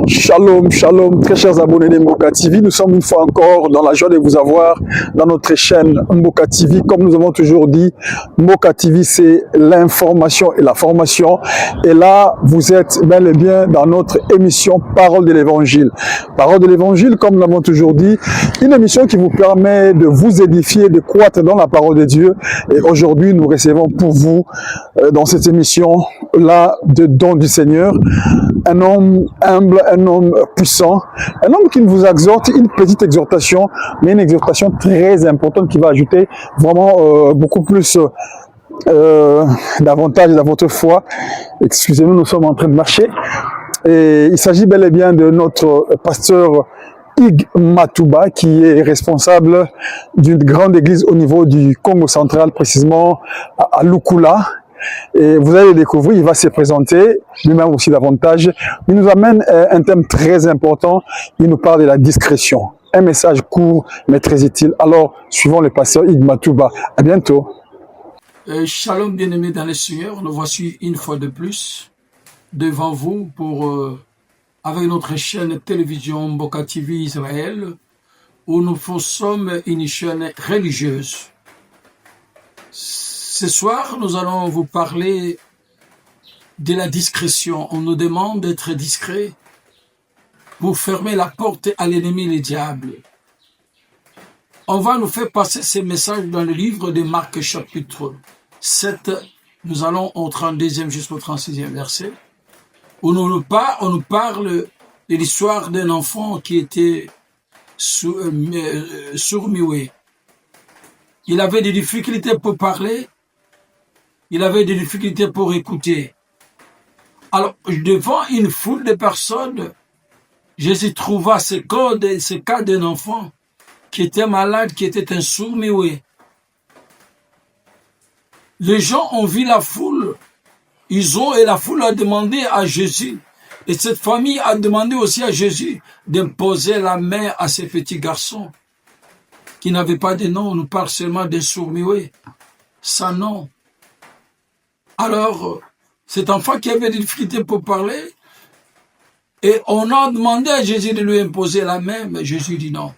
Shalom, shalom, très chers abonnés de Mboka TV. Nous sommes une fois encore dans la joie de vous avoir dans notre chaîne Mboka TV. Comme nous avons toujours dit, Mboka TV, c'est l'information et la formation. Et là, vous êtes bel et bien dans notre émission Parole de l'Évangile. Parole de l'Évangile, comme nous l'avons toujours dit, une émission qui vous permet de vous édifier, de croître dans la parole de Dieu. Et aujourd'hui, nous recevons pour vous, dans cette émission-là, de dons du Seigneur, un homme humble, un homme puissant, un homme qui vous exhorte, une petite exhortation, mais une exhortation très importante qui va ajouter vraiment beaucoup plus d'avantages dans votre foi. Excusez-nous, nous sommes en train de marcher. Et il s'agit bel et bien de notre pasteur Ig Matouba, qui est responsable d'une grande église au niveau du Congo central, précisément à Lukula. Et vous allez le découvrir, il va se présenter, lui-même aussi davantage. Il nous amène un thème très important, il nous parle de la discrétion. Un message court, mais très utile. Alors, suivons le pasteur Ig Matouba. À bientôt. Shalom bien-aimés dans le Seigneur, nous voici une fois de plus devant vous pour, avec notre chaîne télévision Mboka TV Israël, où nous sommes une chaîne religieuse. Ce soir, nous allons vous parler de la discrétion. On nous demande d'être discret pour fermer la porte à l'ennemi, le diable. On va nous faire passer ces messages dans le livre de Marc chapitre 7. Nous allons au 32e jusqu'au 36e verset, où on nous parle de l'histoire d'un enfant qui était sourd-muet. Il avait des difficultés pour parler. Il avait des difficultés pour écouter. Alors, devant une foule de personnes, Jésus trouva ce cas d'un enfant qui était malade, qui était un sourd-muet. Les gens ont vu la foule, et la foule a demandé à Jésus, et cette famille a demandé aussi à Jésus d'imposer la main à ces petits garçons qui n'avaient pas de nom. On nous parle seulement d'un sourd-muet, sans nom. Alors, cet enfant qui avait des difficultés pour parler, et on a demandé à Jésus de lui imposer la main, mais Jésus dit non.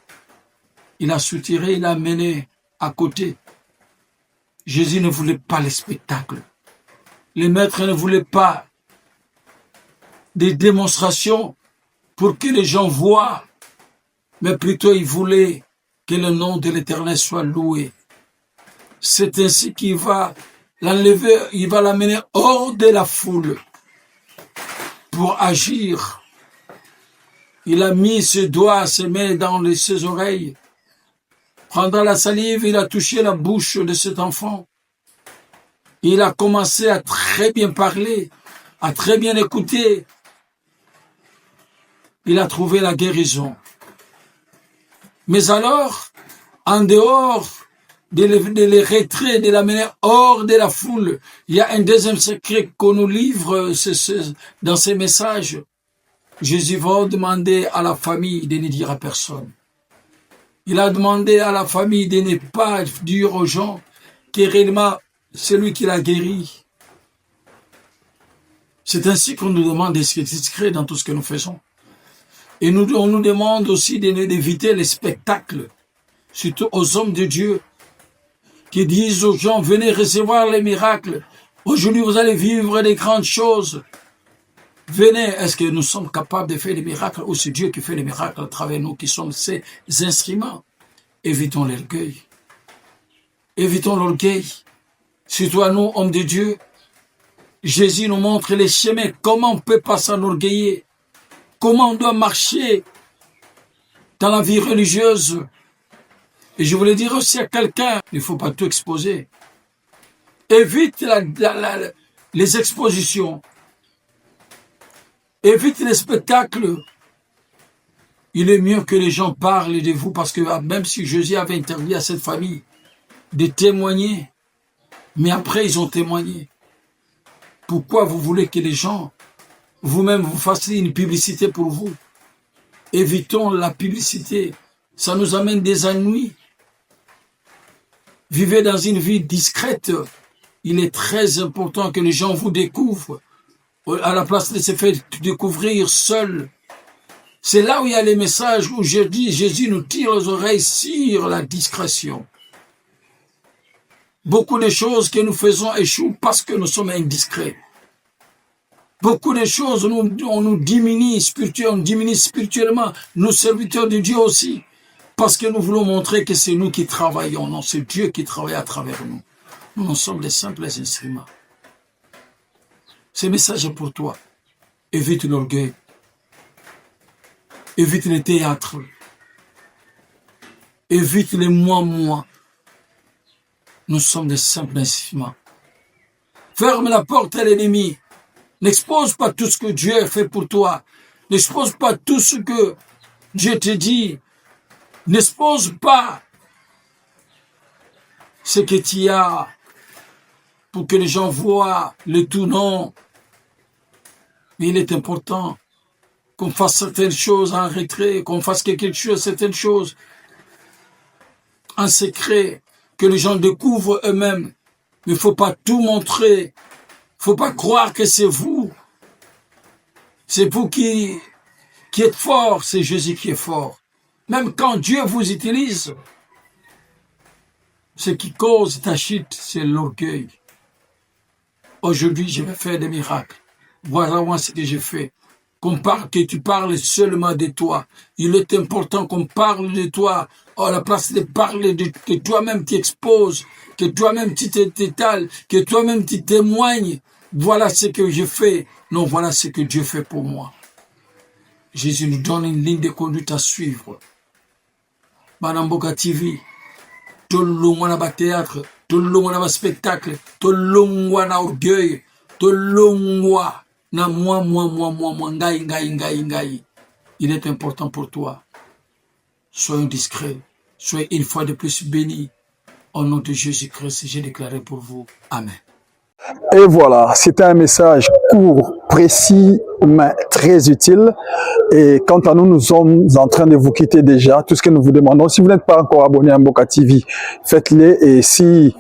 Il a soutiré, il a mené à côté. Jésus ne voulait pas le spectacle. Les maîtres ne voulaient pas des démonstrations pour que les gens voient, mais plutôt ils voulaient que le nom de l'Éternel soit loué. C'est ainsi qu'il va l'enlever, il va l'amener hors de la foule pour agir. Il a mis ses doigts, ses mains dans ses oreilles. Pendant la salive, il a touché la bouche de cet enfant. Il a commencé à très bien parler, à très bien écouter. Il a trouvé la guérison. Mais alors, en dehors de les retraits, de l'amener hors de la foule, il y a un deuxième secret qu'on nous livre dans ces messages. Jésus va demander à la famille de ne dire à personne. Il a demandé à la famille de ne pas dire aux gens que réellement c'est lui qui l'a guéri. C'est ainsi qu'on nous demande d'être discret dans tout ce que nous faisons. Et on nous demande aussi d'éviter les spectacles, surtout aux hommes de Dieu, qui disent aux gens, venez recevoir les miracles. Aujourd'hui, vous allez vivre des grandes choses. Venez, est-ce que nous sommes capables de faire des miracles ou c'est Dieu qui fait les miracles à travers nous qui sommes ces instruments? Évitons l'orgueil. Évitons l'orgueil. Surtout à nous, hommes de Dieu. Jésus nous montre les chemins, comment on ne peut pas s'enorgueillir, comment on doit marcher dans la vie religieuse. Et je voulais dire aussi à quelqu'un, il ne faut pas tout exposer. Évite les expositions. Évite les spectacles. Il est mieux que les gens parlent de vous parce que même si Jésus avait interdit à cette famille de témoigner, mais après ils ont témoigné. Pourquoi vous voulez que les gens, vous-même, vous fassiez une publicité pour vous? Évitons la publicité. Ça nous amène des ennuis. Vivez dans une vie discrète. Il est très important que les gens vous découvrent. À la place de se faire découvrir seul, C'est là où il y a les messages où Jésus nous tire les oreilles sur la discrétion. Beaucoup de choses que nous faisons échouent parce que nous sommes indiscrets. Beaucoup de choses, on nous diminue spirituellement, nos serviteurs de Dieu aussi, parce que nous voulons montrer que c'est nous qui travaillons. Non, c'est Dieu qui travaille à travers nous. Nous sommes des simples instruments. Ce message est pour toi. Évite l'orgueil. Évite le théâtre. Évite les moi. Nous sommes des simples instruments. Ferme la porte à l'ennemi. N'expose pas tout ce que Dieu a fait pour toi. N'expose pas tout ce que Dieu te dit. N'expose pas ce que tu as pour que les gens voient le tout. Non. Mais il est important qu'on fasse certaines choses en retrait, qu'on fasse quelque chose, certaines choses en secret, que les gens découvrent eux-mêmes. Mais il ne faut pas tout montrer. Il ne faut pas croire que c'est vous. C'est vous qui êtes fort, c'est Jésus qui est fort. Même quand Dieu vous utilise, ce qui cause ta chute, c'est l'orgueil. Aujourd'hui, je vais faire des miracles. Voilà moi ce que j'ai fait. Que tu parles seulement de toi. Il est important qu'on parle de toi. À la place de parler que toi-même t'exposes, que toi-même tu t'étales, que toi-même tu témoignes. Voilà ce que je fais. Non, voilà ce que Dieu fait pour moi. Jésus nous donne une ligne de conduite à suivre. Madame Mboka TV, tout le monde a théâtre, tout le monde a spectacle, tout le monde a orgueil, tout le monde na moi, ngai. Il est important pour toi. Soyons discrets. Soyez une fois de plus bénis. Au nom de Jésus-Christ, j'ai déclaré pour vous. Amen. Et voilà, c'était un message court, précis, mais très utile. Et quant à nous, nous sommes en train de vous quitter déjà. Tout ce que nous vous demandons, si vous n'êtes pas encore abonné à Mboka TV, faites-le. Et si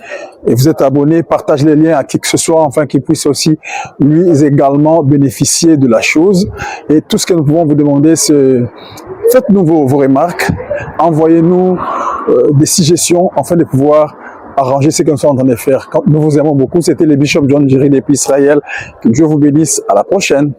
vous êtes abonné, partagez les liens à qui que ce soit, afin qu'il puisse aussi, lui également, bénéficier de la chose. Et tout ce que nous pouvons vous demander, c'est faites-nous vos remarques, envoyez-nous des suggestions, afin de pouvoir arranger ce que nous sommes en train de faire. Nous vous aimons beaucoup. C'était le Bishop John Jerry depuis Israël. Que Dieu vous bénisse. À la prochaine.